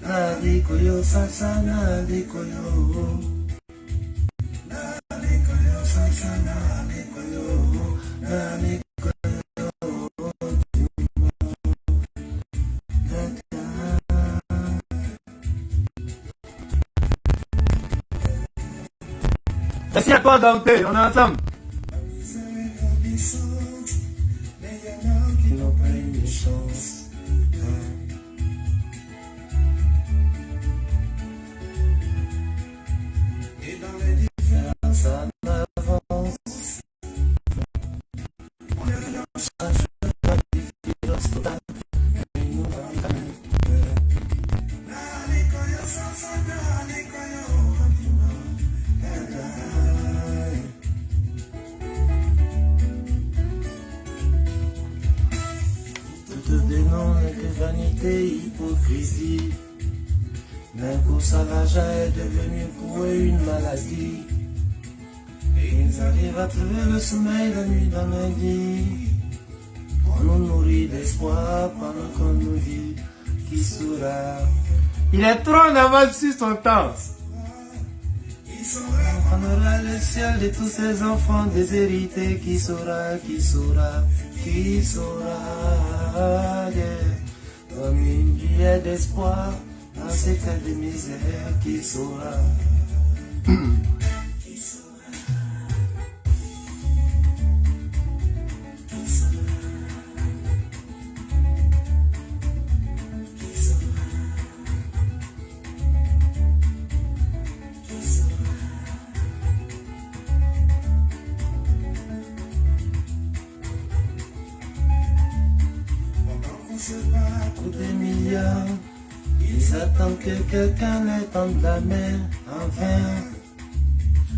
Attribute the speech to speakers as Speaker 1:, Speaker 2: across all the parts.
Speaker 1: Nadikoyo sasa nadikoyo. Nadikoyo sasa nadikoyo.
Speaker 2: Merci à toi Dante, on est ensemble.
Speaker 1: Qui n'ont pas eu de chance. Et dans les différences en avance, on est dans le changement de différence totale. Toutes des noms que vanité, hypocrisie. D'un coup, Salaja est devenu pour eux une maladie. Et ils arrivent à trouver le sommeil la nuit dans le lit. On nous nourrit d'espoir pendant qu'on nous dit qui sera.
Speaker 2: Il est trop en avance sur son temps.
Speaker 1: On prendra le ciel de tous ces enfants déshérités. Qui saura, qui saura, qui saura, yeah. Comme une lueur d'espoir dans ces cas de misère. Qui saura. Pour des milliards, ils attendent que quelqu'un les tende la main en vain.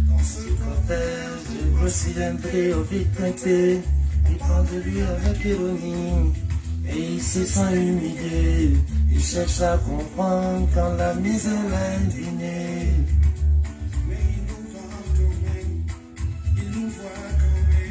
Speaker 1: Dans ce cortège de gros cylindrés au vide teinté, ils parlent de lui avec ironie et il se sent humilié. Il cherche à comprendre quand la misère l'a indignée. Mais il nous voit quand même, il nous voit quand même.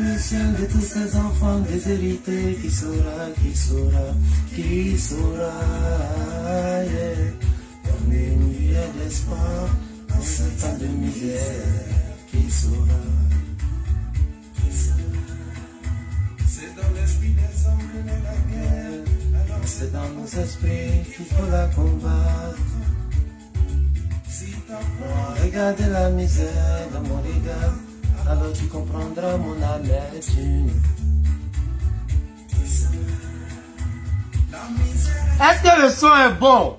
Speaker 1: Le ciel de tous ces enfants déshérités. Qui saura, qui saura, qui saura, yeah. Comme une lueur d'espoir dans ce temps de misère. Qui saura, qui saura. C'est dans l'esprit des hommes que naît la guerre. Alors c'est dans nos esprits qu'il faut la combattre. Si t'apprends à regarder la misère dans mon regard, alors tu comprendras mon amertume.
Speaker 2: Est-ce que le son est bon?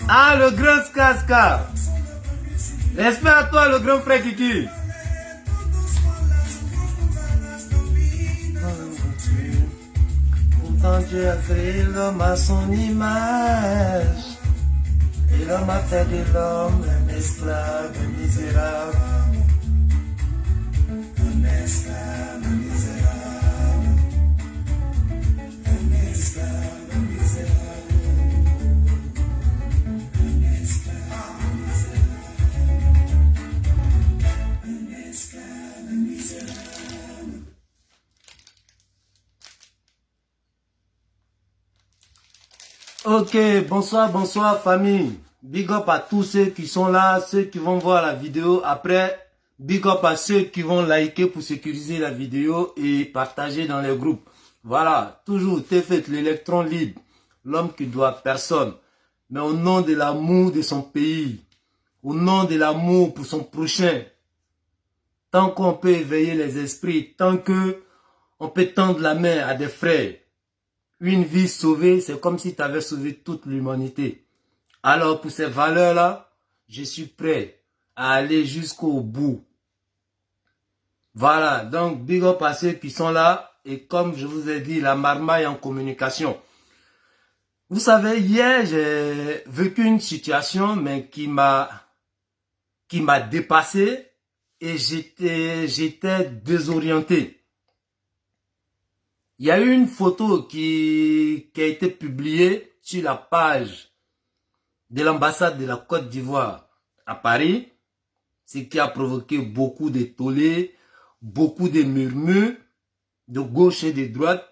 Speaker 2: Ah, le grand Skaska. Respect à toi, le grand frère Kiki.
Speaker 1: Pourtant Dieu a créé l'homme à son image. Et l'homme a fait de l'homme un esclave misérable. Un esclave misérable. Un esclave misérable. Un esclave misérable. Un esclave misérable.
Speaker 2: Ok, bonsoir famille. Big up à tous ceux qui sont là, ceux qui vont voir la vidéo après. Big up à ceux qui vont liker pour sécuriser la vidéo et partager dans les groupes. Voilà, toujours Tefet, l'électron libre, l'homme qui doit personne. Mais au nom de l'amour de son pays, au nom de l'amour pour son prochain, tant qu'on peut éveiller les esprits, tant que on peut tendre la main à des frères, une vie sauvée, c'est comme si tu avais sauvé toute l'humanité. Alors pour ces valeurs-là, je suis prêt à aller jusqu'au bout. Voilà, donc big up à ceux qui sont là. Et comme je vous ai dit, la marmaille en communication. Vous savez, hier, j'ai vécu une situation mais qui m'a dépassé et j'étais désorienté. Il y a eu une photo qui a été publiée sur la page de l'ambassade de la Côte d'Ivoire à Paris, ce qui a provoqué beaucoup de tollés, beaucoup de murmures de gauche et de droite.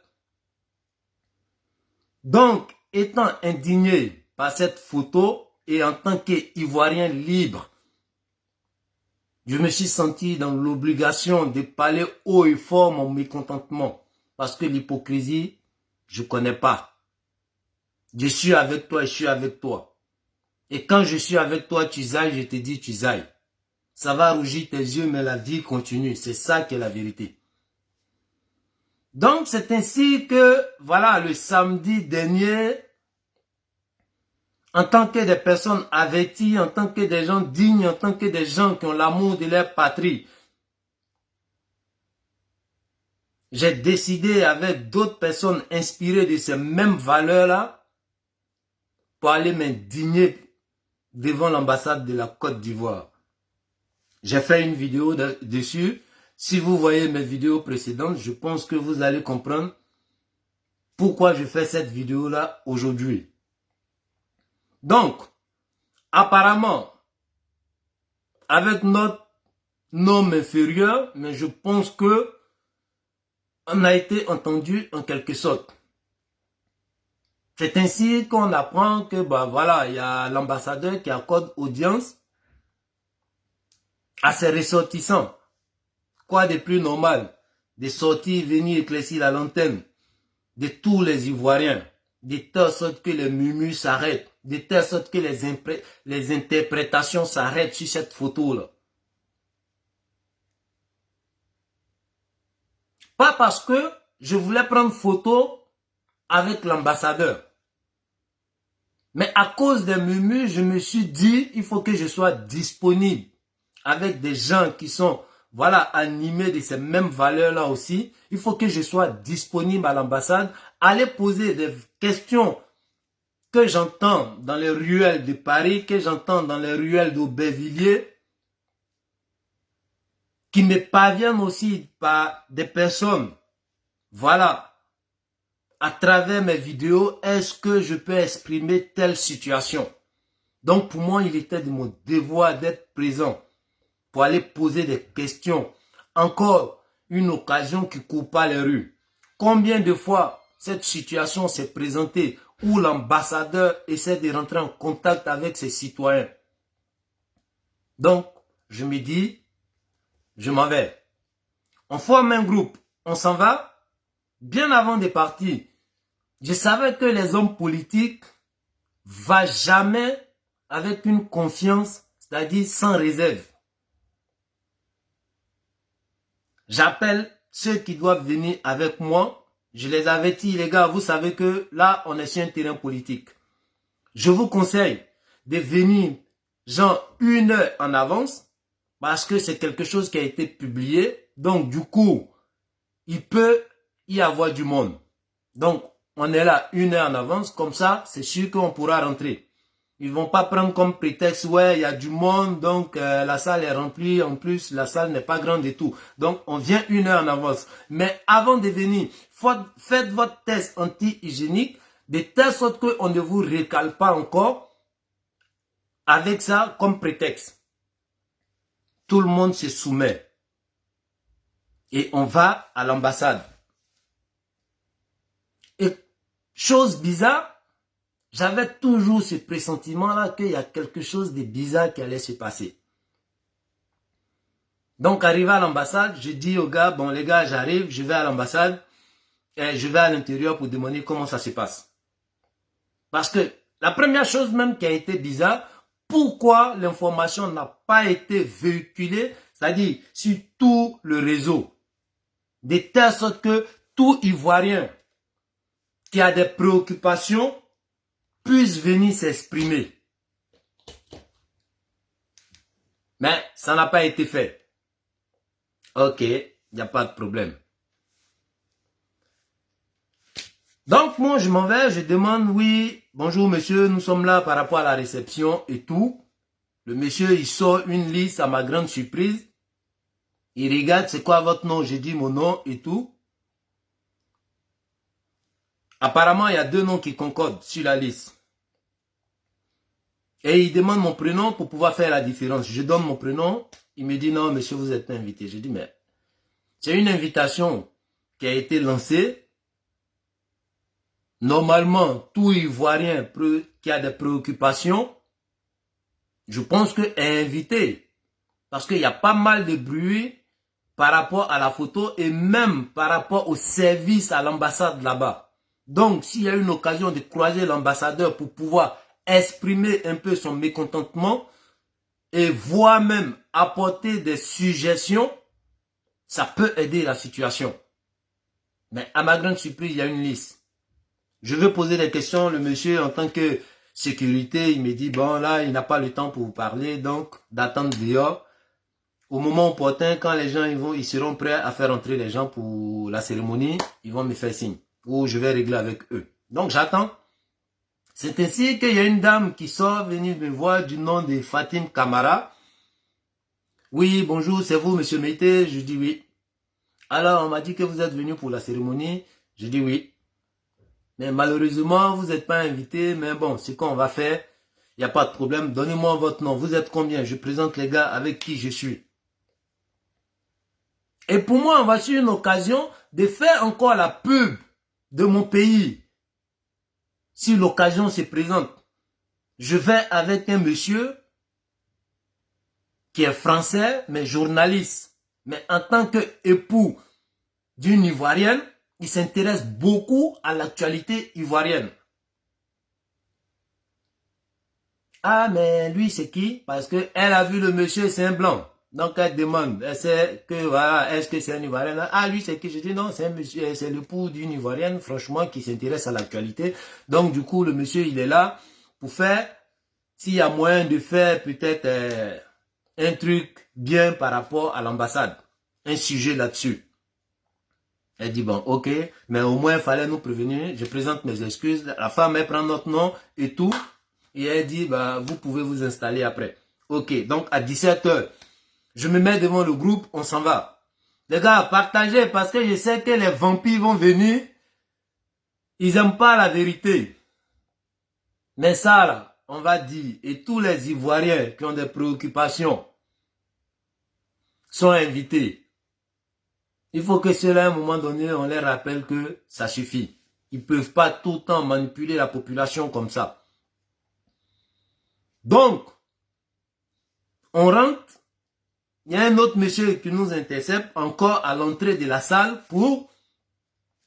Speaker 2: Donc, étant indigné par cette photo et en tant qu'Ivoirien libre, je me suis senti dans l'obligation de parler haut et fort mon mécontentement. Parce que l'hypocrisie, je ne connais pas. Je suis avec toi et je suis avec toi. Et quand je suis avec toi, tu zailles, je te dis tu zailles. Ça va rougir tes yeux, mais la vie continue. C'est ça qui est la vérité. Donc, c'est ainsi que, voilà, le samedi dernier, en tant que des personnes averties, en tant que des gens dignes, en tant que des gens qui ont l'amour de leur patrie, j'ai décidé avec d'autres personnes inspirées de ces mêmes valeurs-là pour aller m'indigner devant l'ambassade de la Côte d'Ivoire. J'ai fait une vidéo dessus. Si vous voyez mes vidéos précédentes, je pense que vous allez comprendre pourquoi je fais cette vidéo-là aujourd'hui. Donc, apparemment, avec notre nom inférieur, mais je pense que on a été entendu en quelque sorte. C'est ainsi qu'on apprend que, bah voilà, il y a l'ambassadeur qui accorde audience à ses ressortissants. Quoi de plus normal de sortir, venir éclaircir la lanterne de tous les Ivoiriens, de telle sorte que les murmures s'arrêtent, de telle sorte que les interprétations s'arrêtent sur cette photo-là. Pas parce que je voulais prendre photo avec l'ambassadeur. Mais à cause des murmures, je me suis dit, il faut que je sois disponible avec des gens qui sont, voilà, animés de ces mêmes valeurs-là aussi. Il faut que je sois disponible à l'ambassade, aller poser des questions que j'entends dans les ruelles de Paris, que j'entends dans les ruelles d'Aubervilliers, qui me parviennent aussi par des personnes. Voilà, à travers mes vidéos, est-ce que je peux exprimer telle situation? Donc pour moi, il était de mon devoir d'être présent pour aller poser des questions. Encore une occasion qui ne court pas les rues. Combien de fois cette situation s'est présentée où l'ambassadeur essaie de rentrer en contact avec ses citoyens? Donc, je me dis, je m'en vais. On forme un groupe, on s'en va. Bien avant de partir, je savais que les hommes politiques ne vont jamais avec une confiance, c'est-à-dire sans réserve. J'appelle ceux qui doivent venir avec moi. Je les avertis, les gars, vous savez que là, on est sur un terrain politique. Je vous conseille de venir, genre, 1 heure en avance, parce que c'est quelque chose qui a été publié. Donc, du coup, il peut y avoir du monde. Donc, on est là 1 heure en avance. Comme ça, c'est sûr qu'on pourra rentrer. Ils vont pas prendre comme prétexte, ouais, il y a du monde, donc la salle est remplie. En plus, la salle n'est pas grande et tout. Donc, on vient 1 heure en avance. Mais avant de venir, faites votre test anti-hygiénique de telle sorte qu'on ne vous recale pas encore avec ça comme prétexte. Tout le monde se soumet. Et on va à l'ambassade. Et chose bizarre, j'avais toujours ce pressentiment-là qu'il y a quelque chose de bizarre qui allait se passer. Donc, arrivé à l'ambassade, je dis aux gars, bon les gars, j'arrive, je vais à l'ambassade, et je vais à l'intérieur pour demander comment ça se passe. Parce que la première chose même qui a été bizarre, pourquoi l'information n'a pas été véhiculée c'est-à-dire sur tout le réseau, de telle sorte que tout Ivoirien qui a des préoccupations puisse venir s'exprimer. Mais ça n'a pas été fait. Ok, il n'y a pas de problème. Donc, moi, je m'en vais, je demande, oui, bonjour monsieur, nous sommes là par rapport à la réception et tout. Le monsieur, il sort une liste à ma grande surprise. Il regarde, c'est quoi votre nom? J'ai dit mon nom et tout. Apparemment, il y a 2 noms qui concordent sur la liste. Et il demande mon prénom pour pouvoir faire la différence. Je donne mon prénom. Il me dit, non, monsieur, vous êtes pas invité. Je dis, mais c'est une invitation qui a été lancée. Normalement, tout Ivoirien qui a des préoccupations, je pense que est invité. Parce qu'il y a pas mal de bruit par rapport à la photo et même par rapport au service à l'ambassade là-bas. Donc, s'il y a une occasion de croiser l'ambassadeur pour pouvoir exprimer un peu son mécontentement et voire même apporter des suggestions, ça peut aider la situation. Mais à ma grande surprise, il y a une liste. Je veux poser des questions, le monsieur en tant que sécurité, il me dit, bon là, il n'a pas le temps pour vous parler, donc d'attendre dehors. Au moment opportun, quand les gens ils seront prêts à faire entrer les gens pour la cérémonie, ils vont me faire signe. Ou je vais régler avec eux. Donc j'attends. C'est ainsi qu'il y a une dame qui sort venir me voir du nom de Fatim Kamara. Oui, bonjour, c'est vous, monsieur Mété? Je dis oui. Alors, on m'a dit que vous êtes venu pour la cérémonie. Je dis oui. Mais malheureusement, vous n'êtes pas invité. Mais bon, c'est qu'on va faire. Il n'y a pas de problème. Donnez-moi votre nom. Vous êtes combien? Je présente les gars avec qui je suis. Et pour moi, on va sur une occasion de faire encore la pub de mon pays. Si l'occasion se présente, je vais avec un monsieur qui est français, mais journaliste. Mais en tant qu'époux d'une Ivoirienne, il s'intéresse beaucoup à l'actualité ivoirienne. Ah, mais lui, c'est qui? Parce que elle a vu le monsieur, c'est un blanc. Donc, elle demande, elle sait que, voilà, est-ce que c'est un Ivoirien? Ah, lui, c'est qui? Je dis, non, c'est un monsieur, c'est l'époux d'une Ivoirienne, franchement, qui s'intéresse à l'actualité. Donc, du coup, le monsieur, il est là pour faire, s'il y a moyen de faire peut-être un truc bien par rapport à l'ambassade. Un sujet là-dessus. Elle dit, bon, ok, mais au moins, il fallait nous prévenir. Je présente mes excuses. La femme, elle prend notre nom et tout. Et elle dit, bah, vous pouvez vous installer après. Ok, donc à 17 h, je me mets devant le groupe, on s'en va. Les gars, partagez parce que je sais que les vampires vont venir. Ils n'aiment pas la vérité. Mais ça, là, on va dire, et tous les Ivoiriens qui ont des préoccupations sont invités. Il faut que cela, à un moment donné, on les rappelle que ça suffit. Ils ne peuvent pas tout le temps manipuler la population comme ça. Donc, on rentre. Il y a un autre monsieur qui nous intercepte encore à l'entrée de la salle pour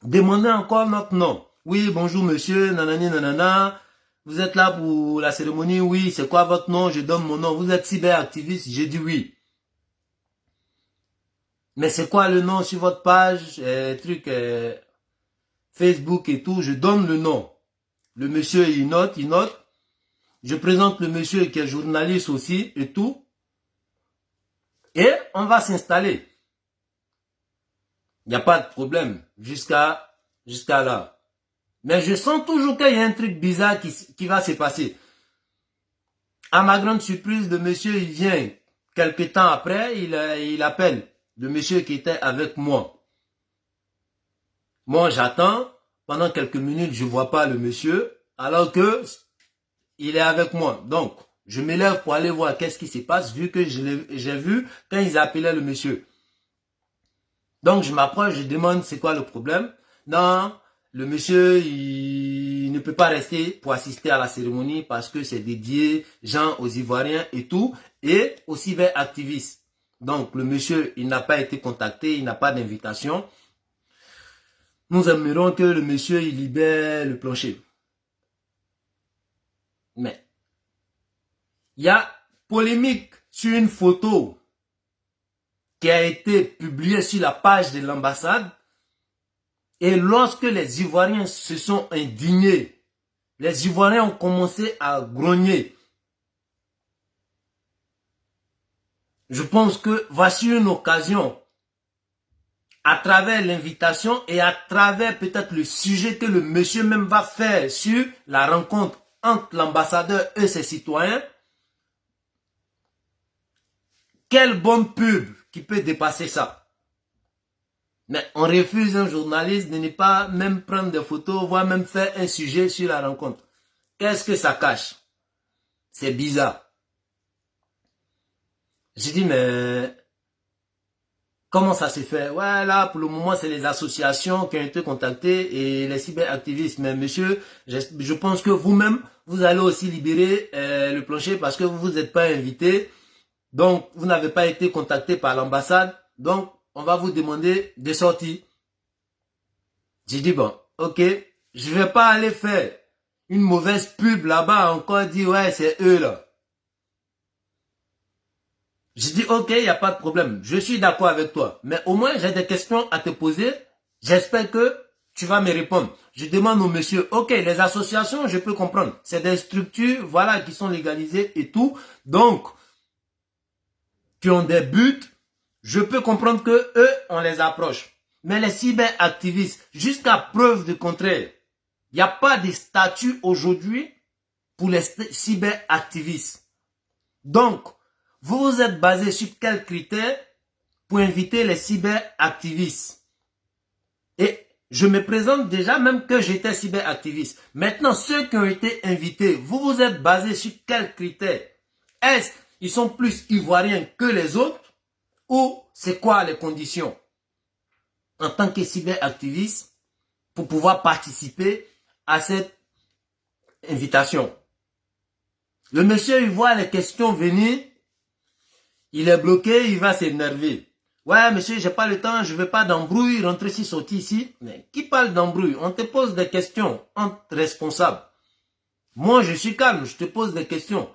Speaker 2: demander encore notre nom. Oui, bonjour monsieur, nanani nanana. Vous êtes là pour la cérémonie? Oui, c'est quoi votre nom? Je donne mon nom. Vous êtes cyberactiviste? J'ai dit oui. Mais c'est quoi le nom sur votre page, Facebook et tout? Je donne le nom. Le monsieur, il note. Je présente le monsieur qui est journaliste aussi et tout. Et on va s'installer. Il n'y a pas de problème jusqu'à là. Mais je sens toujours qu'il y a un truc bizarre qui va se passer. À ma grande surprise, le monsieur, il vient quelque temps après, il appelle le monsieur qui était avec moi. Moi, j'attends. Pendant quelques minutes, je ne vois pas le monsieur, alors que il est avec moi. Donc, je me lève pour aller voir qu'est-ce qui se passe, vu que j'ai vu quand ils appelaient le monsieur. Donc, je m'approche, je demande c'est quoi le problème. Non, le monsieur, il ne peut pas rester pour assister à la cérémonie parce que c'est dédié, gens aux Ivoiriens et tout, et aussi vers activistes. Donc, le monsieur, il n'a pas été contacté, il n'a pas d'invitation. Nous aimerions que le monsieur, il libère le plancher. Mais, il y a polémique sur une photo qui a été publié sur la page de l'ambassade. Et lorsque les Ivoiriens se sont indignés, les Ivoiriens ont commencé à grogner. Je pense que voici une occasion, à travers l'invitation et à travers peut-être le sujet que le monsieur même va faire sur la rencontre entre l'ambassadeur et ses citoyens. Quelle bonne pub qui peut dépasser ça? Mais on refuse un journaliste de ne pas même prendre des photos, voire même faire un sujet sur la rencontre. Qu'est-ce que ça cache? C'est bizarre. J'ai dit, mais comment ça se fait? Ouais, là, pour le moment, c'est les associations qui ont été contactées et les cyberactivistes. Mais monsieur, je pense que vous-même, vous allez aussi libérer le plancher parce que vous n'êtes pas invité. Donc, vous n'avez pas été contacté par l'ambassade. Donc, on va vous demander de sortir. J'ai dit, bon, ok, je vais pas aller faire une mauvaise pub là-bas, encore dire, ouais, c'est eux là. J'ai dit, ok, il n'y a pas de problème, je suis d'accord avec toi, mais au moins j'ai des questions à te poser, j'espère que tu vas me répondre. Je demande au monsieur, ok, les associations, je peux comprendre, c'est des structures, voilà, qui sont légalisées et tout, donc, qui ont des buts. Je peux comprendre que eux, on les approche. Mais les cyberactivistes, jusqu'à preuve du contraire, il n'y a pas de statut aujourd'hui pour les cyberactivistes. Donc, vous vous êtes basé sur quels critères pour inviter les cyberactivistes? Et je me présente déjà même que j'étais cyberactiviste. Maintenant, ceux qui ont été invités, vous vous êtes basé sur quels critères? Est-ce qu'ils sont plus ivoiriens que les autres? Ou c'est quoi les conditions en tant que cyberactiviste pour pouvoir participer à cette invitation? Le monsieur, il voit les questions venir, il est bloqué, il va s'énerver. Ouais, monsieur, j'ai pas le temps, je veux pas d'embrouille, rentrer ici, sortir ici. Mais qui parle d'embrouille? On te pose des questions entre responsables. Moi, je suis calme, je te pose des questions.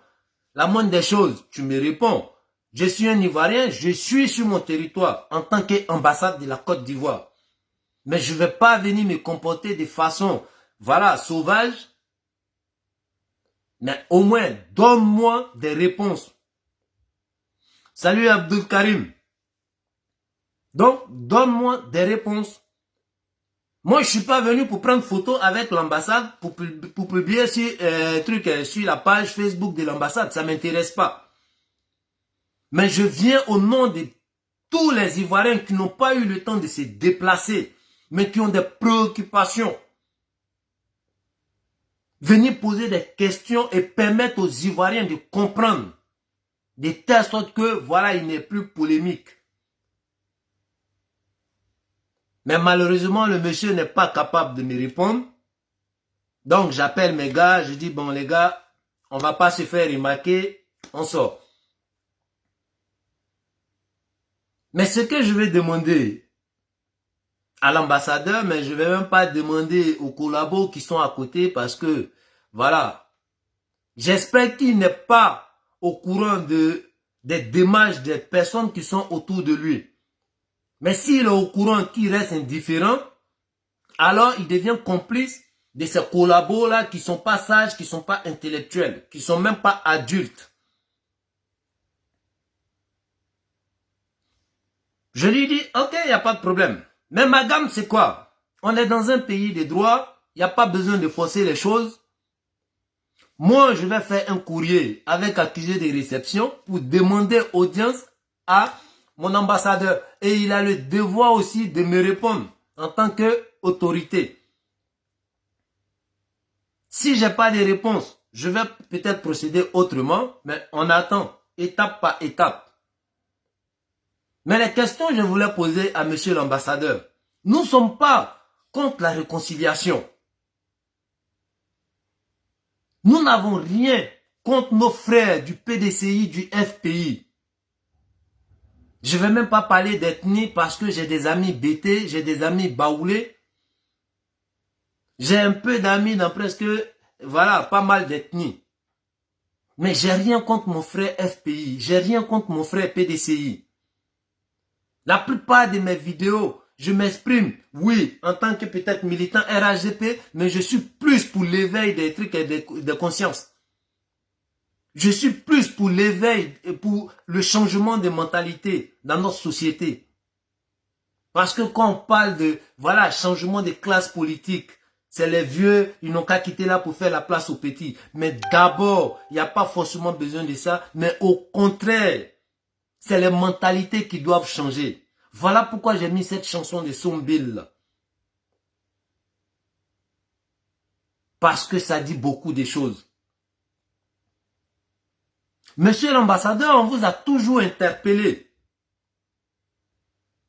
Speaker 2: La moindre des choses, tu me réponds. Je suis un Ivoirien, je suis sur mon territoire en tant qu'ambassade de la Côte d'Ivoire. Mais je ne vais pas venir me comporter de façon, voilà, sauvage. Mais au moins, donne-moi des réponses. Salut Abdul Karim. Donc, donne-moi des réponses. Moi, je ne suis pas venu pour prendre photo avec l'ambassade, pour publier sur la page Facebook de l'ambassade. Ça ne m'intéresse pas. Mais je viens au nom de tous les Ivoiriens qui n'ont pas eu le temps de se déplacer, mais qui ont des préoccupations. Venir poser des questions et permettre aux Ivoiriens de comprendre, de telle sorte que, voilà, il n'est plus polémique. Mais malheureusement, le monsieur n'est pas capable de me répondre. Donc, j'appelle mes gars, je dis, bon les gars, on va pas se faire remarquer, on sort. Mais ce que je vais demander à l'ambassadeur, mais je ne vais même pas demander aux collabos qui sont à côté parce que, voilà, j'espère qu'il n'est pas au courant des démarches des personnes qui sont autour de lui. Mais s'il est au courant qu'il reste indifférent, alors il devient complice de ces collabos-là qui ne sont pas sages, qui ne sont pas intellectuels, qui ne sont même pas adultes. Je lui dis, ok, il n'y a pas de problème. Mais ma gamme, c'est quoi? On est dans un pays de droit, il n'y a pas besoin de forcer les choses. Moi, je vais faire un courrier avec accusé de réception pour demander audience à mon ambassadeur. Et il a le devoir aussi de me répondre en tant qu'autorité. Si je n'ai pas de réponse, je vais peut-être procéder autrement, mais on attend étape par étape. Mais les questions que je voulais poser à monsieur l'ambassadeur, nous ne sommes pas contre la réconciliation. Nous n'avons rien contre nos frères du PDCI, du FPI. Je ne vais même pas parler d'ethnie parce que j'ai des amis BT, j'ai des amis baoulés. J'ai un peu d'amis dans presque, voilà, pas mal d'ethnies. Mais j'ai rien contre mon frère FPI, j'ai rien contre mon frère PDCI. La plupart de mes vidéos, je m'exprime, oui, en tant que peut-être militant RHDP, mais je suis plus pour l'éveil des trucs et de conscience. Je suis plus pour l'éveil et pour le changement de mentalité dans notre société. Parce que quand on parle de, voilà, changement de classe politique, c'est les vieux, ils n'ont qu'à quitter là pour faire la place aux petits. Mais d'abord, il n'y a pas forcément besoin de ça, mais au contraire, c'est les mentalités qui doivent changer. Voilà pourquoi j'ai mis cette chanson de Sombil. Parce que ça dit beaucoup de choses. Monsieur l'ambassadeur, on vous a toujours interpellé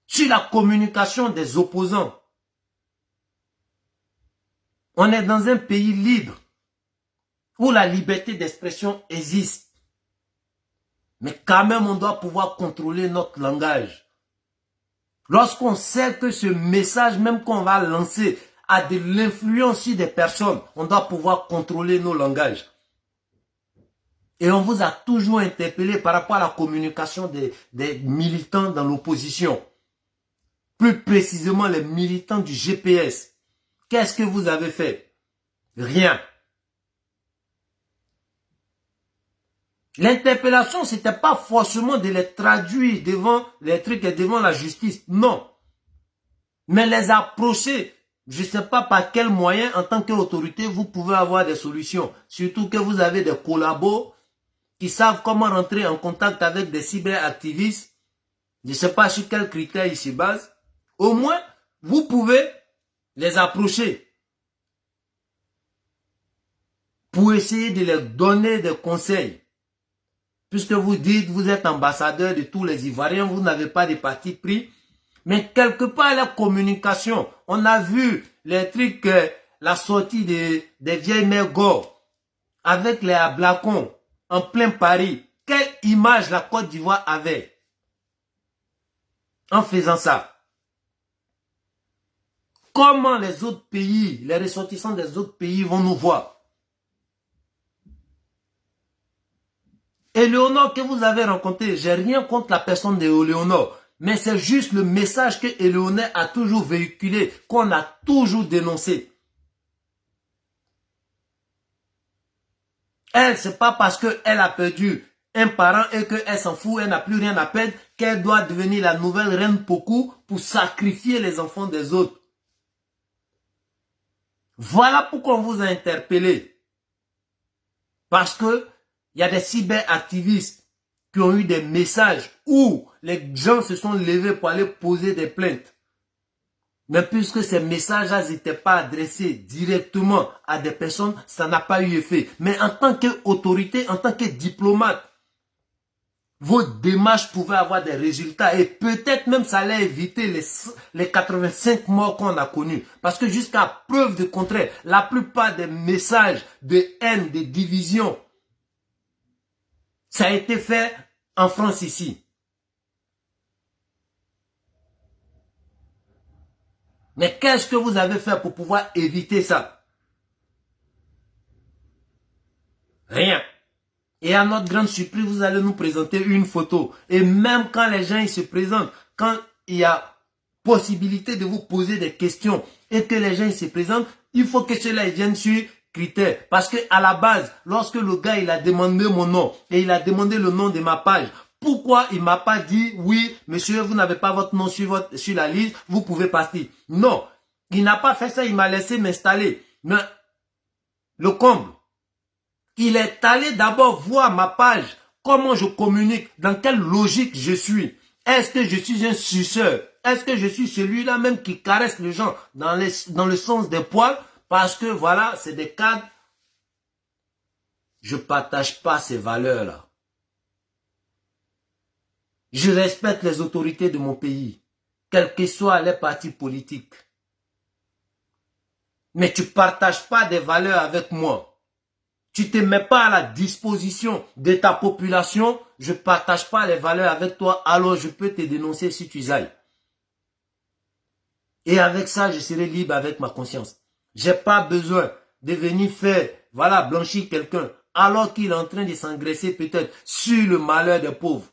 Speaker 2: sur la communication des opposants. On est dans un pays libre où la liberté d'expression existe. Mais quand même, on doit pouvoir contrôler notre langage. Lorsqu'on sait que ce message, même qu'on va lancer, a de l'influence sur des personnes, on doit pouvoir contrôler nos langages. Et on vous a toujours interpellé par rapport à la communication des militants dans l'opposition. Plus précisément, les militants du GPS. Qu'est-ce que vous avez fait? Rien. L'interpellation, c'était pas forcément de les traduire devant les trucs et devant la justice. Non. Mais les approcher, je ne sais pas par quel moyen, en tant qu'autorité, vous pouvez avoir des solutions. Surtout que vous avez des collabos qui savent comment rentrer en contact avec des cyberactivistes. Je ne sais pas sur quels critères ils se basent. Au moins, vous pouvez les approcher pour essayer de leur donner des conseils. Puisque vous dites, vous êtes ambassadeur de tous les Ivoiriens, vous n'avez pas de parti pris. Mais quelque part, la communication, on a vu les trucs, la sortie des vieilles mères gore avec les ablacons en plein Paris. Quelle image la Côte d'Ivoire avait en faisant ça? Comment les autres pays, les ressortissants des autres pays vont nous voir? Éléonore que vous avez rencontré, j'ai rien contre la personne d'Éléonore, mais c'est juste le message que Éléonore a toujours véhiculé, qu'on a toujours dénoncé. Elle, c'est pas parce qu'elle a perdu un parent et qu'elle s'en fout, elle n'a plus rien à perdre, qu'elle doit devenir la nouvelle reine Pokou pour sacrifier les enfants des autres. Voilà pourquoi on vous a interpellé. Parce que il y a des cyberactivistes qui ont eu des messages où les gens se sont levés pour aller poser des plaintes. Mais puisque ces messages-là n'étaient pas adressés directement à des personnes, ça n'a pas eu effet. Mais en tant qu'autorité, en tant que diplomate, vos démarches pouvaient avoir des résultats et peut-être même ça allait éviter les 85 morts qu'on a connus. Parce que jusqu'à preuve de contraire, la plupart des messages de haine, de division, ça a été fait en France ici. Mais qu'est-ce que vous avez fait pour pouvoir éviter ça? Rien. Et à notre grande surprise, vous allez nous présenter une photo. Et même quand les gens ils se présentent, quand il y a possibilité de vous poser des questions et que les gens ils se présentent, il faut que ceux-là viennent sur critères. Parce que à la base, lorsque le gars il a demandé mon nom et il a demandé le nom de ma page, pourquoi il m'a pas dit oui, monsieur, vous n'avez pas votre nom sur la liste, vous pouvez partir. Non, il n'a pas fait ça, il m'a laissé m'installer. Mais le comble, il est allé d'abord voir ma page, comment je communique, dans quelle logique je suis. Est-ce que je suis un suceur? Est-ce que je suis celui-là même qui caresse les gens dans le sens des poils? Parce que voilà, c'est des cadres. Je ne partage pas ces valeurs-là. Je respecte les autorités de mon pays, quels que soient les partis politiques. Mais tu ne partages pas des valeurs avec moi. Tu ne te mets pas à la disposition de ta population. Je ne partage pas les valeurs avec toi, alors je peux te dénoncer si tu ailles. Et avec ça, je serai libre avec ma conscience. Je n'ai pas besoin de venir faire, voilà, blanchir quelqu'un, alors qu'il est en train de s'engraisser peut-être sur le malheur des pauvres.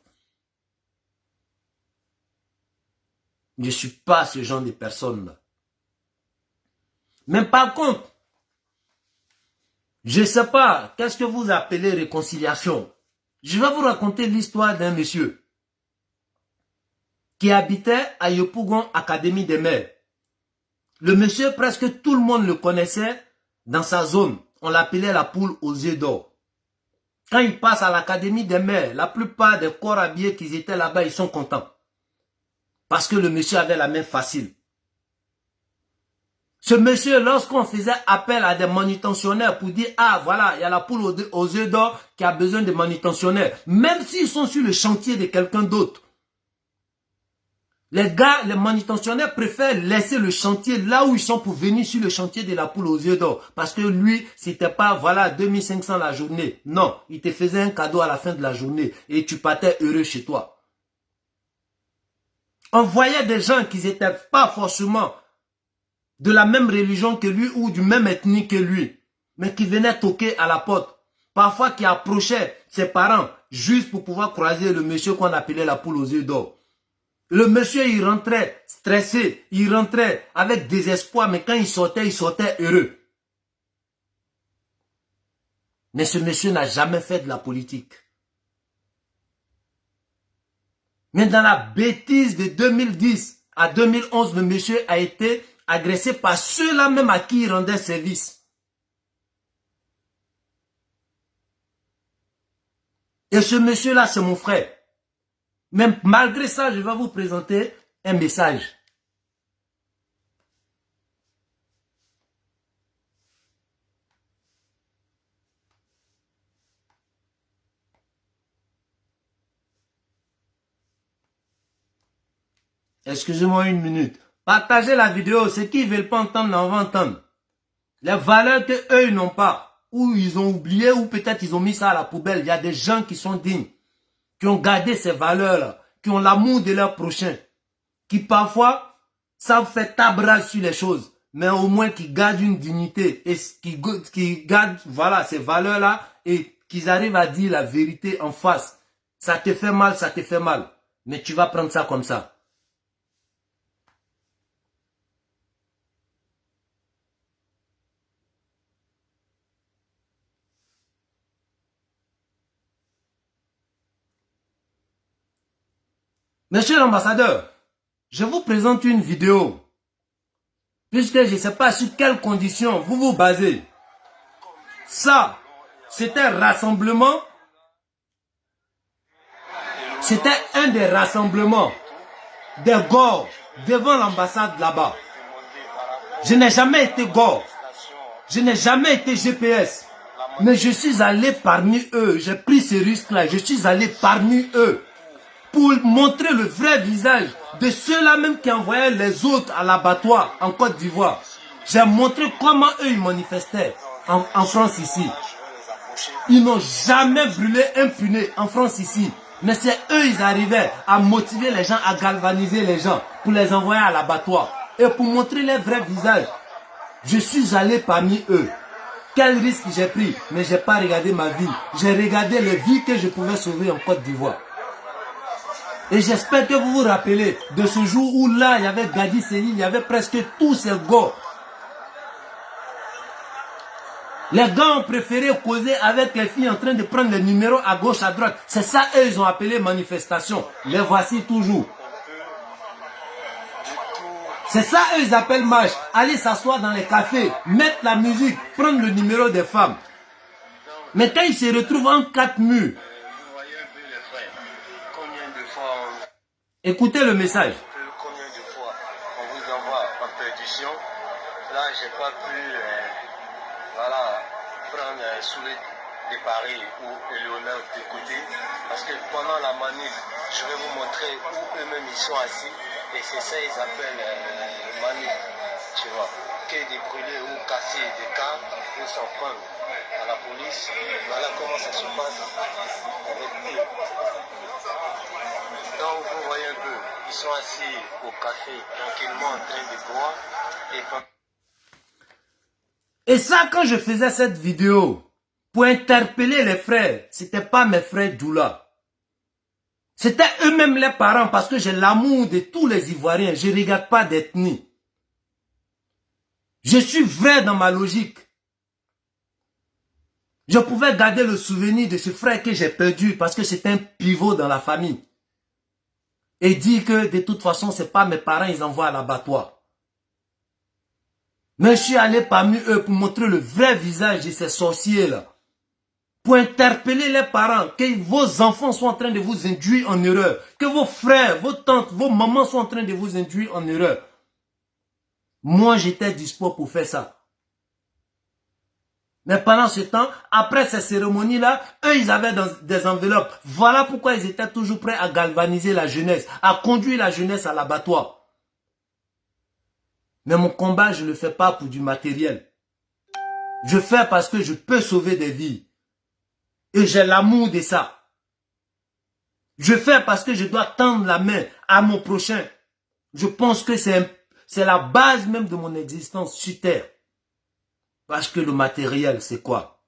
Speaker 2: Je ne suis pas ce genre de personne-là. Mais par contre, je ne sais pas, qu'est-ce que vous appelez réconciliation? Je vais vous raconter l'histoire d'un monsieur qui habitait à Yopougon, Académie des Mers. Le monsieur, presque tout le monde le connaissait dans sa zone. On l'appelait la poule aux yeux d'or. Quand il passe à l'Académie des Mers, la plupart des corps habillés qui étaient là-bas, ils sont contents. Parce que le monsieur avait la main facile. Ce monsieur, lorsqu'on faisait appel à des manutentionnaires pour dire, ah voilà, il y a la poule aux yeux d'or qui a besoin de manutentionnaires, même s'ils sont sur le chantier de quelqu'un d'autre, les gars, les manutentionnaires préfèrent laisser le chantier là où ils sont pour venir sur le chantier de la poule aux yeux d'or. Parce que lui, c'était pas, voilà, 2500 la journée. Non, il te faisait un cadeau à la fin de la journée et tu partais heureux chez toi. On voyait des gens qui n'étaient pas forcément de la même religion que lui ou du même ethnie que lui, mais qui venaient toquer à la porte. Parfois qui approchaient ses parents juste pour pouvoir croiser le monsieur qu'on appelait la poule aux yeux d'or. Le monsieur, il rentrait stressé, il rentrait avec désespoir, mais quand il sortait heureux. Mais ce monsieur n'a jamais fait de la politique. Mais dans la bêtise de 2010 à 2011, le monsieur a été agressé par ceux-là même à qui il rendait service. Et ce monsieur-là, c'est mon frère. Même malgré ça, je vais vous présenter un message. Excusez-moi une minute. Partagez la vidéo. Ceux qui ne veulent pas entendre, on va entendre. Les valeurs qu'eux n'ont pas, ou ils ont oublié, ou peut-être ils ont mis ça à la poubelle. Il y a des gens qui sont dignes, qui ont gardé ces valeurs-là, qui ont l'amour de leur prochain, qui parfois savent faire tabrage sur les choses, mais au moins qui gardent une dignité et qui gardent voilà, ces valeurs-là et qu'ils arrivent à dire la vérité en face. Ça te fait mal, ça te fait mal. Mais tu vas prendre ça comme ça. Monsieur l'ambassadeur, je vous présente une vidéo. Puisque je ne sais pas sur quelles conditions vous vous basez. Ça, c'était un rassemblement. C'était un des rassemblements des Gors devant l'ambassade là-bas. Je n'ai jamais été Gors. Je n'ai jamais été GPS. Mais je suis allé parmi eux. J'ai pris ce risque-là. Je suis allé parmi eux. Pour montrer le vrai visage de ceux-là même qui envoyaient les autres à l'abattoir en Côte d'Ivoire. J'ai montré comment eux ils manifestaient en France ici. Ils n'ont jamais brûlé un puné en France ici. Mais c'est eux ils arrivaient à motiver les gens, à galvaniser les gens pour les envoyer à l'abattoir. Et pour montrer leur vrai visage, je suis allé parmi eux. Quel risque j'ai pris? Mais je n'ai pas regardé ma vie. J'ai regardé les vies que je pouvais sauver en Côte d'Ivoire. Et j'espère que vous vous rappelez de ce jour où là, il y avait Gadi Seni, il y avait presque tous ces gars. Les gars ont préféré causer avec les filles en train de prendre les numéros à gauche, à droite. C'est ça, eux, ils ont appelé manifestation. Les voici toujours. C'est ça, eux, ils appellent marche. Aller s'asseoir dans les cafés, mettre la musique, prendre le numéro des femmes. Mais quand ils se retrouvent en 4 murs, écoutez le message.
Speaker 3: Combien de fois on vous envoie en perdition? Là, j'ai pas pu voilà, prendre Soulé de Paris ou Léonard de côté. Parce que pendant la manif, je vais vous montrer où eux-mêmes ils sont assis. Et c'est ça ils appellent manif. Tu vois. Que de brûler ou casser des cas ou s'en prendre à la police. Voilà comment ça se passe avec eux. Donc vous voyez un peu, ils sont assis au café, tranquillement en train de boire.
Speaker 2: Et ça, quand je faisais cette vidéo, pour interpeller les frères, c'était pas mes frères Doula. C'était eux-mêmes les parents parce que j'ai l'amour de tous les Ivoiriens. Je ne regarde pas d'ethnie. Je suis vrai dans ma logique. Je pouvais garder le souvenir de ce frère que j'ai perdu parce que c'est un pivot dans la famille. Et dire que de toute façon, ce n'est pas mes parents, ils envoient à l'abattoir. Mais je suis allé parmi eux pour montrer le vrai visage de ces sorciers-là. Pour interpeller les parents, que vos enfants sont en train de vous induire en erreur. Que vos frères, vos tantes, vos mamans sont en train de vous induire en erreur. Moi, j'étais dispo pour faire ça. Mais pendant ce temps, après ces cérémonies-là, eux, ils avaient des enveloppes. Voilà pourquoi ils étaient toujours prêts à galvaniser la jeunesse, à conduire la jeunesse à l'abattoir. Mais mon combat, je ne le fais pas pour du matériel. Je fais parce que je peux sauver des vies. Et j'ai l'amour de ça. Je fais parce que je dois tendre la main à mon prochain. Je pense que c'est la base même de mon existence sur terre. Parce que le matériel, c'est quoi?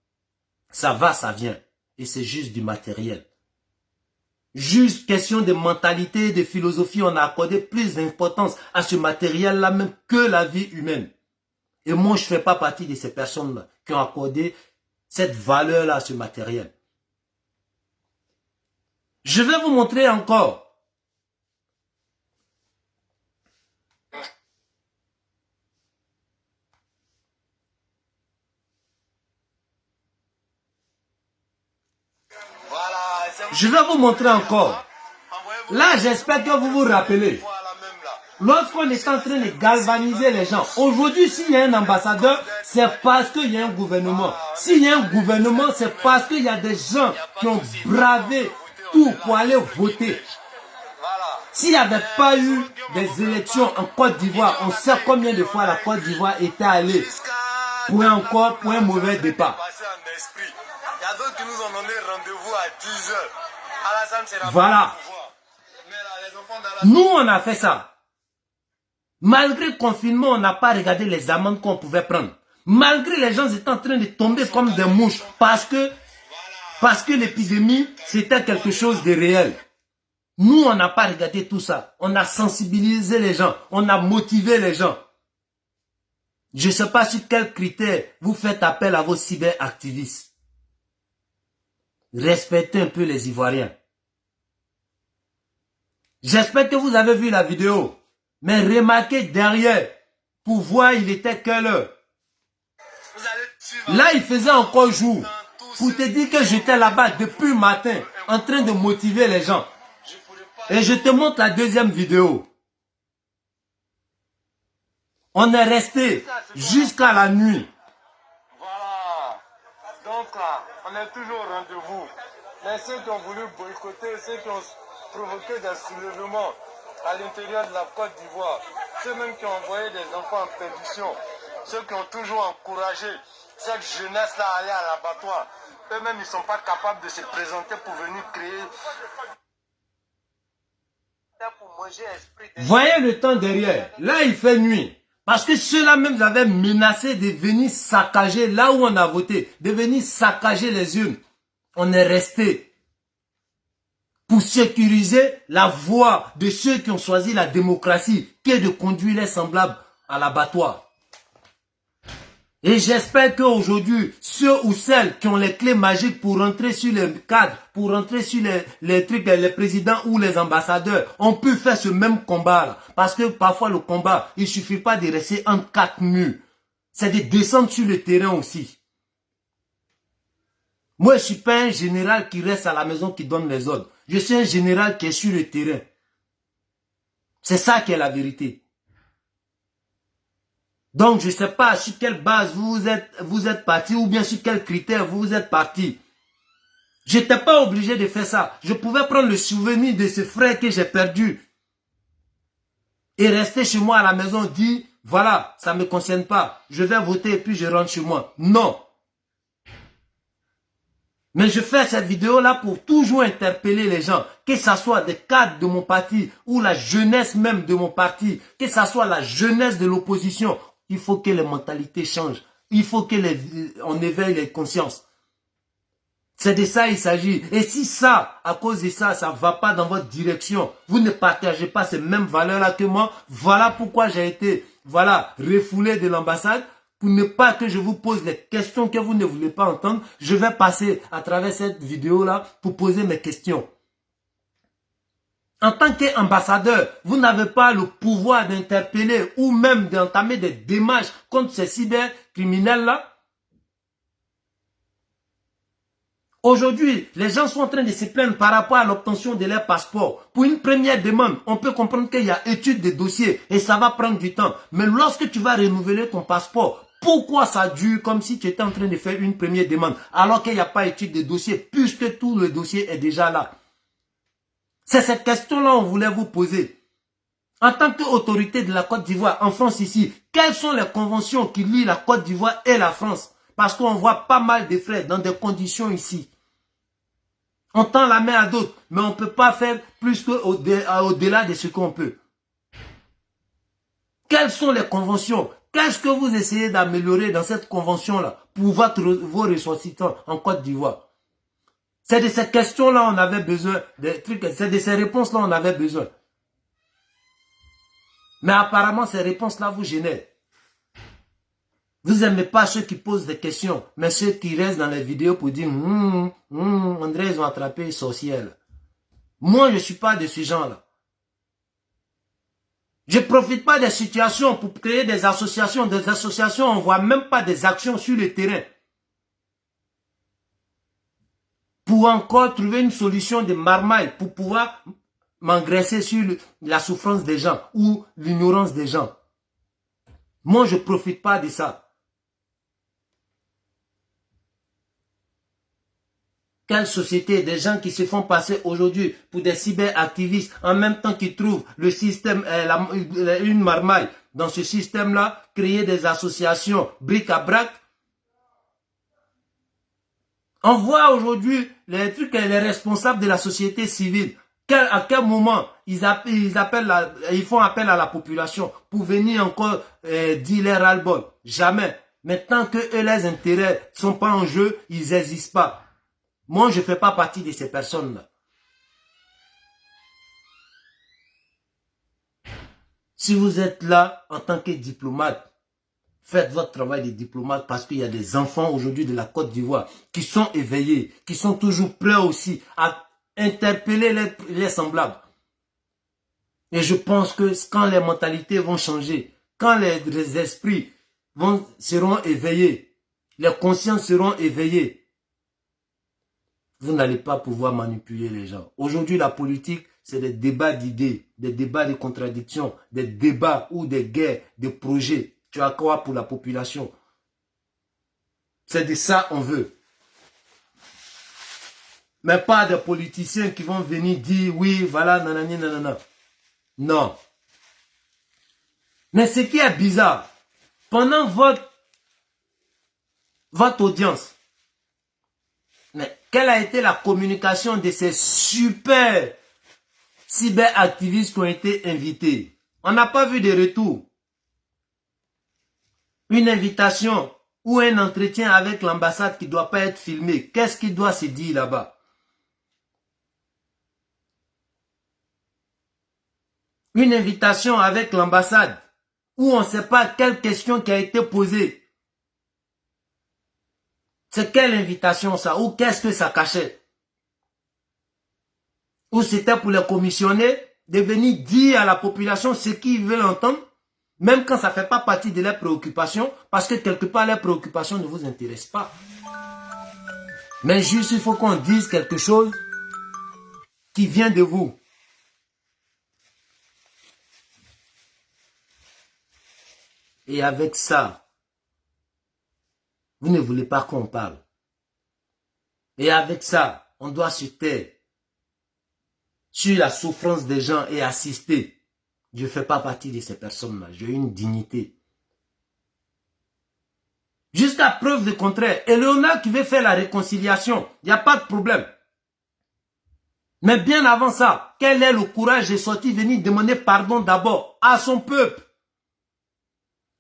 Speaker 2: Ça va, ça vient. Et c'est juste du matériel. Juste question de mentalité, de philosophie, on a accordé plus d'importance à ce matériel-là même que la vie humaine. Et moi, je ne fais pas partie de ces personnes-là qui ont accordé cette valeur-là à ce matériel. Je vais vous montrer encore. Je vais vous montrer encore. Là, j'espère que vous vous rappelez. Lorsqu'on est en train de galvaniser les gens, aujourd'hui, s'il y a un ambassadeur, c'est parce qu'il y a un gouvernement. S'il y a un gouvernement, c'est parce qu'il y a des gens qui ont bravé tout pour aller voter. S'il n'y avait pas eu des élections en Côte d'Ivoire, on sait combien de fois la Côte d'Ivoire était allée pour un mauvais départ. Voilà. Nous, on a fait ça. Malgré le confinement, on n'a pas regardé les amendes qu'on pouvait prendre. Malgré les gens étaient en train de tomber comme des mouches parce que l'épidémie, c'était quelque chose de réel. Nous, on n'a pas regardé tout ça. On a sensibilisé les gens. On a motivé les gens. Je ne sais pas sur quels critères vous faites appel à vos cyberactivistes. Respectez un peu les Ivoiriens. J'espère que vous avez vu la vidéo. Mais remarquez derrière, pour voir il était quelle heure. Là, il faisait encore jour. Pour te dire que j'étais là-bas depuis le matin, en train de motiver les gens. Et je te montre la deuxième vidéo. On est resté jusqu'à la nuit.
Speaker 3: Voilà. Donc là, on est toujours au rendez-vous. Mais ceux qui ont voulu boycotter, ceux qui ont provoqué des soulèvements à l'intérieur de la Côte d'Ivoire, ceux-mêmes qui ont envoyé des enfants en perdition, ceux qui ont toujours encouragé cette jeunesse-là à aller à l'abattoir, eux-mêmes, ils ne sont pas capables de se présenter pour venir créer.
Speaker 2: Voyez le temps derrière. Là, il fait nuit. Parce que ceux-là même avaient menacé de venir saccager là où on a voté, de venir saccager les urnes. On est resté pour sécuriser la voie de ceux qui ont choisi la démocratie, qui est de conduire les semblables à l'abattoir. Et j'espère qu'aujourd'hui, ceux ou celles qui ont les clés magiques pour rentrer sur les cadres, pour rentrer sur les trucs, les présidents ou les ambassadeurs, ont pu faire ce même combat-là. Parce que parfois le combat, il ne suffit pas de rester entre quatre murs. C'est de descendre sur le terrain aussi. Moi, je ne suis pas un général qui reste à la maison qui donne les ordres. Je suis un général qui est sur le terrain. C'est ça qui est la vérité. Donc, je ne sais pas sur quelle base vous êtes parti ou bien sur quels critères vous êtes parti. Je n'étais pas obligé de faire ça. Je pouvais prendre le souvenir de ce frère que j'ai perdu et rester chez moi à la maison, dire, voilà, ça ne me concerne pas. Je vais voter et puis je rentre chez moi. Non. Mais je fais cette vidéo-là pour toujours interpeller les gens, que ce soit des cadres de mon parti ou la jeunesse même de mon parti, que ce soit la jeunesse de l'opposition. Il faut que les mentalités changent. Il faut que on éveille les consciences. C'est de ça il s'agit. Et si ça, à cause de ça, ça ne va pas dans votre direction, vous ne partagez pas ces mêmes valeurs-là que moi, voilà pourquoi j'ai été, refoulé de l'ambassade, pour ne pas que je vous pose les questions que vous ne voulez pas entendre. Je vais passer à travers cette vidéo-là pour poser mes questions. En tant qu'ambassadeur, vous n'avez pas le pouvoir d'interpeller ou même d'entamer des démarches contre ces cybercriminels-là. Aujourd'hui, les gens sont en train de se plaindre par rapport à l'obtention de leur passeport. Pour une première demande, on peut comprendre qu'il y a étude des dossiers et ça va prendre du temps. Mais lorsque tu vas renouveler ton passeport, pourquoi ça dure comme si tu étais en train de faire une première demande alors qu'il n'y a pas étude des dossiers puisque tout le dossier est déjà là? C'est cette question-là qu'on voulait vous poser. En tant qu'autorité de la Côte d'Ivoire, en France ici, quelles sont les conventions qui lient la Côte d'Ivoire et la France? Parce qu'on voit pas mal de frères dans des conditions ici. On tend la main à d'autres, mais on ne peut pas faire plus qu'au-delà de ce qu'on peut. Quelles sont les conventions? Qu'est-ce que vous essayez d'améliorer dans cette convention-là pour vos ressortissants en Côte d'Ivoire? C'est de ces questions-là on avait besoin, c'est de ces réponses-là on avait besoin. Mais apparemment, ces réponses-là vous gênent. Vous n'aimez pas ceux qui posent des questions, mais ceux qui restent dans les vidéos pour dire André, ils ont attrapé une sorcière. Moi, je ne suis pas de ce genre-là. Je ne profite pas des situations pour créer des associations. Des associations, on ne voit même pas des actions sur le terrain. Pour encore trouver une solution de marmaille, pour pouvoir m'engraisser sur la souffrance des gens ou l'ignorance des gens. Moi, je ne profite pas de ça. Quelle société, des gens qui se font passer aujourd'hui pour des cyberactivistes, en même temps qu'ils trouvent le système, une marmaille dans ce système-là, créer des associations bric à brac. On voit aujourd'hui les responsables de la société civile. À quel moment ils font appel à la population pour venir encore dire leur ras-le-bol? Jamais. Mais tant que eux, les intérêts ne sont pas en jeu, ils n'existent pas. Moi, je ne fais pas partie de ces personnes-là. Si vous êtes là en tant que diplomate, faites votre travail de diplomate parce qu'il y a des enfants aujourd'hui de la Côte d'Ivoire qui sont éveillés, qui sont toujours prêts aussi à interpeller les semblables. Et je pense que quand les mentalités vont changer, quand les esprits seront éveillés, les consciences seront éveillées, vous n'allez pas pouvoir manipuler les gens. Aujourd'hui, la politique, c'est des débats d'idées, des débats de contradictions, des débats ou des guerres, des projets. Tu as quoi pour la population? C'est de ça qu'on veut. Mais pas des politiciens qui vont venir dire oui, voilà, nanani, nanana. Non. Mais ce qui est bizarre, pendant votre audience, mais quelle a été la communication de ces super cyberactivistes qui ont été invités? On n'a pas vu de retour. Une invitation ou un entretien avec l'ambassade qui ne doit pas être filmé. Qu'est-ce qui doit se dire là-bas? Une invitation avec l'ambassade où on ne sait pas quelle question qui a été posée. C'est quelle invitation ça? Ou qu'est-ce que ça cachait? Ou c'était pour les commissionner de venir dire à la population ce qu'ils veulent entendre, même quand ça ne fait pas partie de leurs préoccupations, parce que quelque part leurs préoccupations ne vous intéressent pas. Mais juste il faut qu'on dise quelque chose qui vient de vous. Et avec ça, vous ne voulez pas qu'on parle. Et avec ça, on doit se taire sur la souffrance des gens et assister. Je ne fais pas partie de ces personnes-là. J'ai une dignité. Jusqu'à preuve du contraire, Éléonard qui veut faire la réconciliation, il n'y a pas de problème. Mais bien avant ça, quel est le courage de sortir venir demander pardon d'abord à son peuple?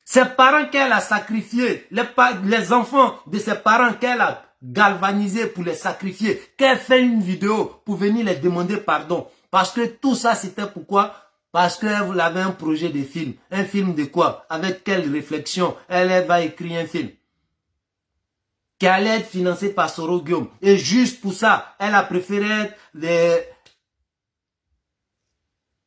Speaker 2: Ses parents qu'elle a sacrifiés, les enfants de ses parents qu'elle a galvaniser pour les sacrifier, qu'elle fait une vidéo pour venir les demander pardon. Parce que tout ça, c'était pourquoi? Parce qu'elle avait un projet de film. Un film de quoi? Avec quelle réflexion? Elle va écrire un film qui allait être financé par Soro Guillaume. Et juste pour ça, elle a préféré être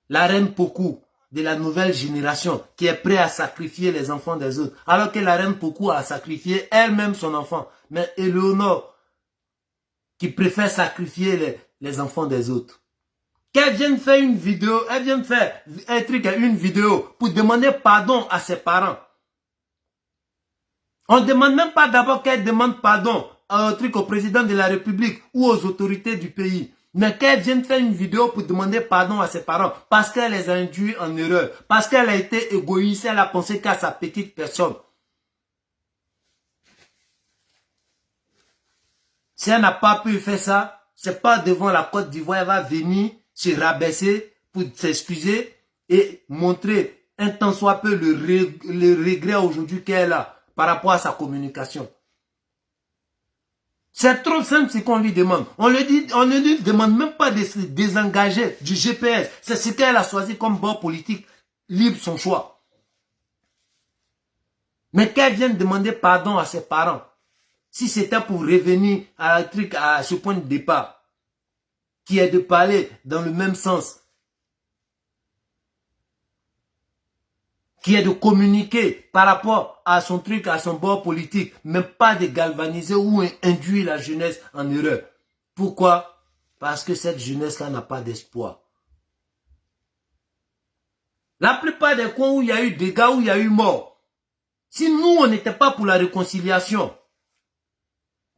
Speaker 2: la reine Pokou de la nouvelle génération qui est prête à sacrifier les enfants des autres. Alors que la reine Pokou a sacrifié elle-même son enfant. Mais Eleonore qui préfère sacrifier les enfants des autres. Qu'elle vienne faire une vidéo, elle vient faire une vidéo pour demander pardon à ses parents. On ne demande même pas d'abord qu'elle demande pardon au président de la République ou aux autorités du pays. Mais qu'elle vienne faire une vidéo pour demander pardon à ses parents parce qu'elle les a induits en erreur. Parce qu'elle a été égoïste, elle a pensé qu'à sa petite personne. Si elle n'a pas pu faire ça, c'est pas devant la Côte d'Ivoire, elle va venir se rabaisser pour s'excuser et montrer un tant soit peu le regret aujourd'hui qu'elle a par rapport à sa communication. C'est trop simple ce qu'on lui demande. On ne lui demande même pas de se désengager du GPS. C'est ce qu'elle a choisi comme bord politique, libre son choix. Mais qu'elle vienne demander pardon à ses parents, si c'était pour revenir à ce point de départ, qui est de parler dans le même sens, qui est de communiquer par rapport à son à son bord politique, mais pas de galvaniser ou induire la jeunesse en erreur. Pourquoi? Parce que cette jeunesse-là n'a pas d'espoir. La plupart des coins où il y a eu dégâts, où il y a eu mort, si nous, on n'était pas pour la réconciliation,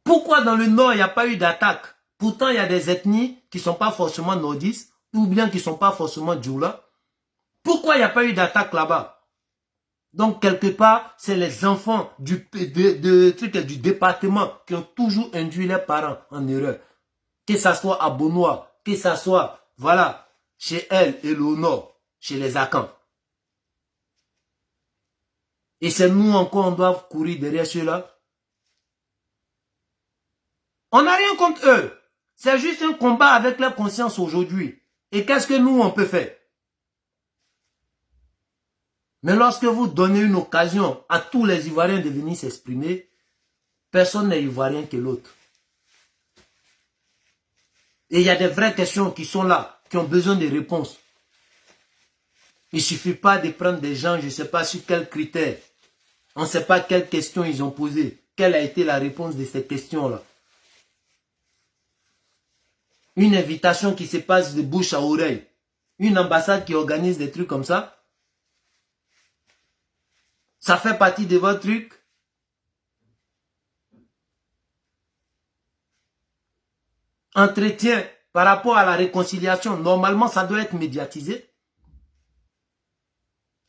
Speaker 2: pourquoi dans le Nord, il n'y a pas eu d'attaque? Pourtant, il y a des ethnies qui ne sont pas forcément nordistes, ou bien qui ne sont pas forcément djoula. Pourquoi il n'y a pas eu d'attaque là-bas? Donc, quelque part, c'est les enfants du département qui ont toujours induit les parents en erreur. Que ça soit à Bonois, que ça soit, voilà, chez elle et le Nord, chez les Akans. Et c'est nous encore, on doit courir derrière ceux-là. On n'a rien contre eux. C'est juste un combat avec leur conscience aujourd'hui. Et qu'est-ce que nous, on peut faire? Mais lorsque vous donnez une occasion à tous les Ivoiriens de venir s'exprimer, personne n'est Ivoirien que l'autre. Et il y a des vraies questions qui sont là, qui ont besoin de réponses. Il ne suffit pas de prendre des gens, je ne sais pas sur quels critères. On ne sait pas quelles questions ils ont posées. Quelle a été la réponse de ces questions-là? Une invitation qui se passe de bouche à oreille. Une ambassade qui organise des trucs comme ça. Ça fait partie de votre truc. Entretien par rapport à la réconciliation. Normalement, ça doit être médiatisé.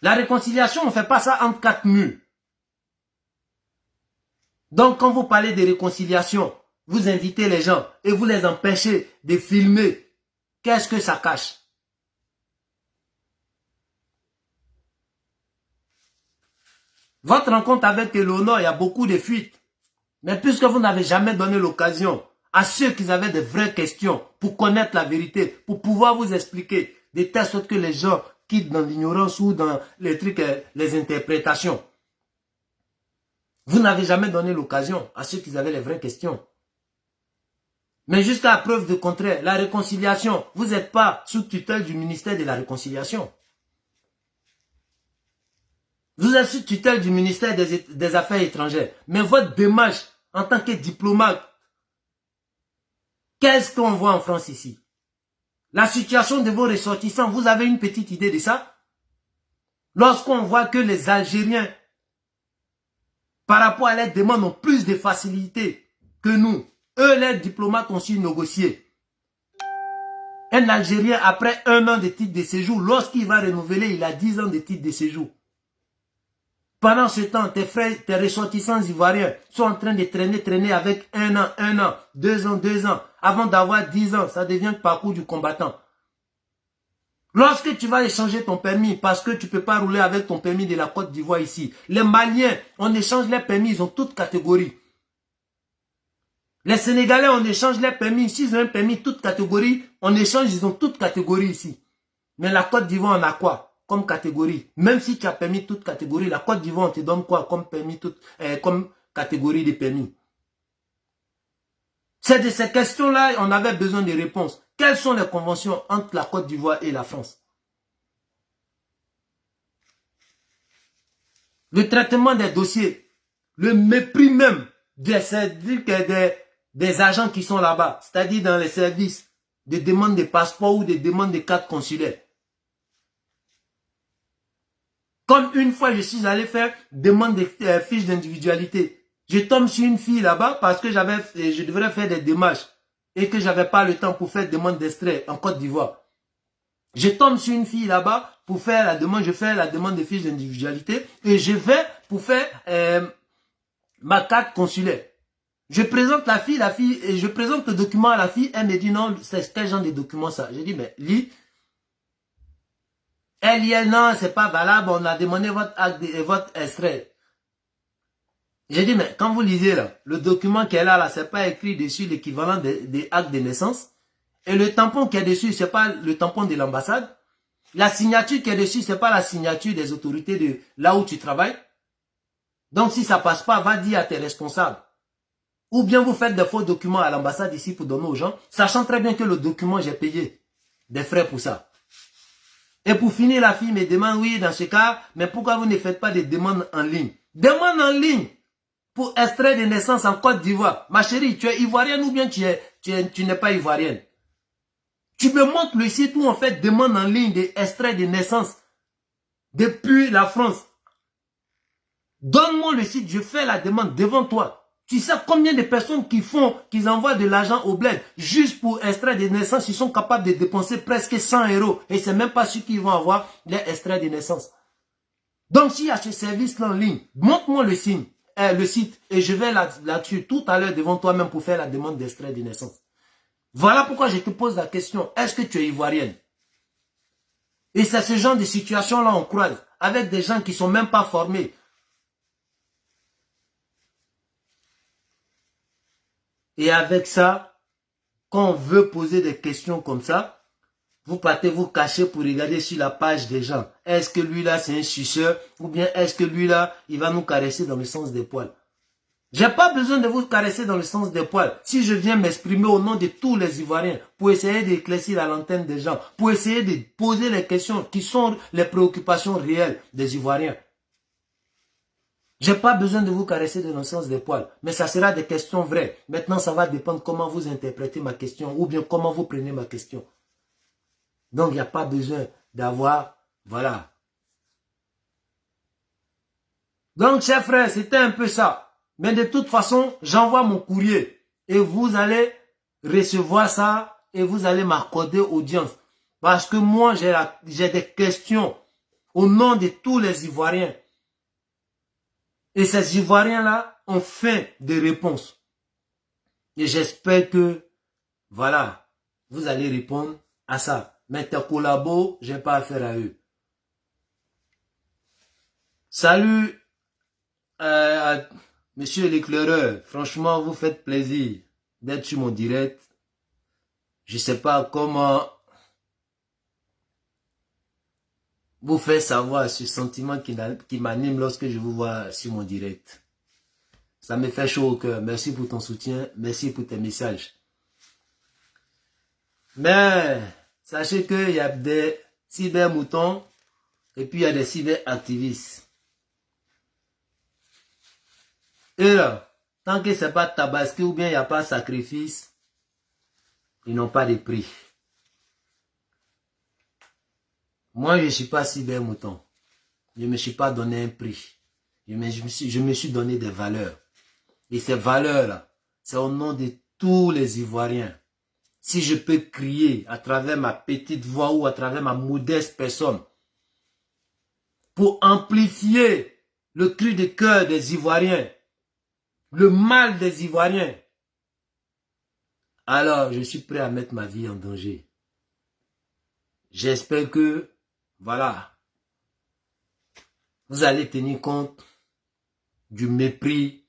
Speaker 2: La réconciliation, on ne fait pas ça entre quatre murs. Donc, quand vous parlez de réconciliation, vous invitez les gens et vous les empêchez de filmer. Qu'est-ce que ça cache? Votre rencontre avec Eleonore, il y a beaucoup de fuites. Mais puisque vous n'avez jamais donné l'occasion à ceux qui avaient de vraies questions pour connaître la vérité, pour pouvoir vous expliquer, de telle sorte que les gens quittent dans l'ignorance ou dans les trucs, les interprétations. Vous n'avez jamais donné l'occasion à ceux qui avaient les vraies questions. Mais jusqu'à preuve de contraire, la réconciliation, vous n'êtes pas sous tutelle du ministère de la Réconciliation. Vous êtes sous tutelle du ministère des Affaires étrangères. Mais votre démarche en tant que diplomate, qu'est-ce qu'on voit en France ici? La situation de vos ressortissants, vous avez une petite idée de ça? Lorsqu'on voit que les Algériens, par rapport à leurs demandes, ont plus de facilité que nous. Eux, les diplomates ont su négocier. Un Algérien, après 1 an de titre de séjour, lorsqu'il va renouveler, il a 10 ans de titre de séjour. Pendant ce temps, tes frères, tes ressortissants ivoiriens sont en train de traîner avec 1 an, 2 ans. Avant d'avoir 10 ans, ça devient le parcours du combattant. Lorsque tu vas échanger ton permis, parce que tu ne peux pas rouler avec ton permis de la Côte d'Ivoire ici, les Maliens, on échange les permis, ils ont toutes catégories. Les Sénégalais, on échange les permis. S'ils ont un permis toute catégorie, on échange, ils ont toute catégorie ici. Mais la Côte d'Ivoire, on a quoi comme catégorie? Même si tu as permis toute catégorie, la Côte d'Ivoire, on te donne quoi comme permis comme catégorie de permis? C'est de ces questions-là, on avait besoin de réponses. Quelles sont les conventions entre la Côte d'Ivoire et la France? Le traitement des dossiers, le mépris même des agents qui sont là-bas, c'est-à-dire dans les services de demande de passeport ou de demande de carte consulaire. Comme une fois, je suis allé faire demande de fiche d'individualité. Je tombe sur une fille là-bas parce que je devrais faire des démarches et que j'avais pas le temps pour faire demande d'extrait en Côte d'Ivoire. Je tombe sur une fille là-bas pour faire la demande, je fais la demande de fiche d'individualité et je vais pour faire ma carte consulaire. Je présente la fille, et je présente le document à la fille, elle me dit non, c'est quel genre de document ça? J'ai dit mais lis. Elle dit non, c'est pas valable, on a demandé votre acte et votre extrait. J'ai dit mais quand vous lisez là, le document qu'elle a là, c'est pas écrit dessus l'équivalent des actes de naissance. Et le tampon qui est dessus, c'est pas le tampon de l'ambassade. La signature qui est dessus, c'est pas la signature des autorités de là où tu travailles. Donc si ça passe pas, va dire à tes responsables. Ou bien vous faites des faux documents à l'ambassade ici pour donner aux gens, sachant très bien que le document, j'ai payé des frais pour ça. Et pour finir, la fille me demande, oui, dans ce cas, mais pourquoi vous ne faites pas des demandes en ligne? Demande en ligne pour extrait de naissance en Côte d'Ivoire. Ma chérie, tu es ivoirienne ou bien tu n'es pas ivoirienne? Tu me montres le site où on fait demande en ligne d'extrait de naissance depuis la France. Donne-moi le site, je fais la demande devant toi. Tu sais combien de personnes qui envoient de l'argent au bled juste pour extrait de naissance, ils sont capables de dépenser presque 100 €. Et c'est même pas ceux qui vont avoir les extraits de naissance. Donc s'il y a ce service-là en ligne, montre-moi le site et je vais là-dessus tout à l'heure devant toi-même pour faire la demande d'extrait de naissance. Voilà pourquoi je te pose la question, est-ce que tu es ivoirienne? Et c'est ce genre de situation-là on croise avec des gens qui sont même pas formés. Et avec ça, quand on veut poser des questions comme ça, vous partez vous cacher pour regarder sur la page des gens. Est-ce que lui là c'est un suceur ou bien est-ce que lui là il va nous caresser dans le sens des poils? J'ai pas besoin de vous caresser dans le sens des poils. Si je viens m'exprimer au nom de tous les Ivoiriens pour essayer d'éclaircir la lanterne des gens, pour essayer de poser les questions qui sont les préoccupations réelles des Ivoiriens. J'ai pas besoin de vous caresser dans le sens des poils, mais ça sera des questions vraies. Maintenant, ça va dépendre comment vous interprétez ma question ou bien comment vous prenez ma question. Donc, il n'y a pas besoin d'avoir, voilà. Donc, chers frères, c'était un peu ça. Mais de toute façon, j'envoie mon courrier et vous allez recevoir ça et vous allez m'accorder audience. Parce que moi, j'ai des questions au nom de tous les Ivoiriens. Et ces Ivoiriens-là ont fait des réponses. Et j'espère que, voilà, vous allez répondre à ça. Mais tes collabos, je n'ai pas affaire à eux. Salut, monsieur l'éclaireur. Franchement, vous faites plaisir d'être sur mon direct. Je ne sais pas comment vous faire savoir ce sentiment qui m'anime lorsque je vous vois sur mon direct. Ça me fait chaud au cœur. Merci pour ton soutien. Merci pour tes messages. Mais sachez qu'il y a des cybermoutons et puis il y a des cyberactivistes. Et là, tant que ce n'est pas tabaski ou bien il n'y a pas sacrifice, ils n'ont pas de prix. Moi, je ne suis pas cybermouton. Je ne me suis pas donné un prix. Je me suis donné des valeurs. Et ces valeurs-là, c'est au nom de tous les Ivoiriens. Si je peux crier à travers ma petite voix ou à travers ma modeste personne, pour amplifier le cri de cœur des Ivoiriens, le mal des Ivoiriens, alors je suis prêt à mettre ma vie en danger. J'espère que, voilà, vous allez tenir compte du mépris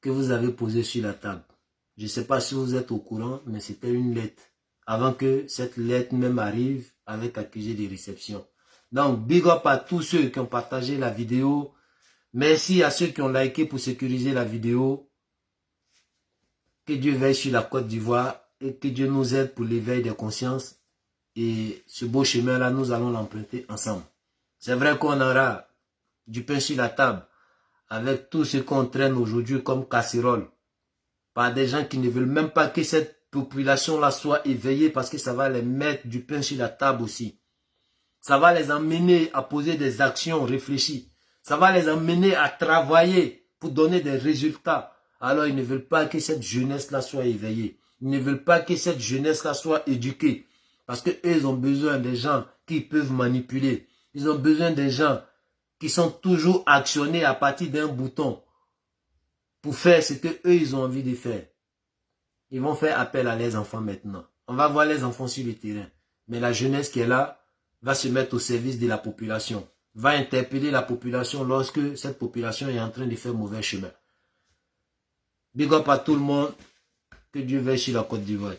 Speaker 2: que vous avez posée sur la table. Je ne sais pas si vous êtes au courant, mais c'était une lettre. Avant que cette lettre même arrive avec accusé de réception. Donc, big up à tous ceux qui ont partagé la vidéo. Merci à ceux qui ont liké pour sécuriser la vidéo. Que Dieu veille sur la Côte d'Ivoire et que Dieu nous aide pour l'éveil des consciences. Et ce beau chemin-là, nous allons l'emprunter ensemble. C'est vrai qu'on aura du pain sur la table avec tout ce qu'on traîne aujourd'hui comme casserole. Par des gens qui ne veulent même pas que cette population-là soit éveillée parce que ça va les mettre du pain sur la table aussi. Ça va les emmener à poser des actions réfléchies. Ça va les emmener à travailler pour donner des résultats. Alors ils ne veulent pas que cette jeunesse-là soit éveillée. Ils ne veulent pas que cette jeunesse-là soit éduquée. Parce qu'eux, ils ont besoin des gens qui peuvent manipuler. Ils ont besoin des gens qui sont toujours actionnés à partir d'un bouton pour faire ce que eux ils ont envie de faire. Ils vont faire appel à les enfants maintenant. On va voir les enfants sur le terrain. Mais la jeunesse qui est là va se mettre au service de la population. Va interpeller la population lorsque cette population est en train de faire mauvais chemin. Big up à tout le monde. Que Dieu veille sur la Côte d'Ivoire.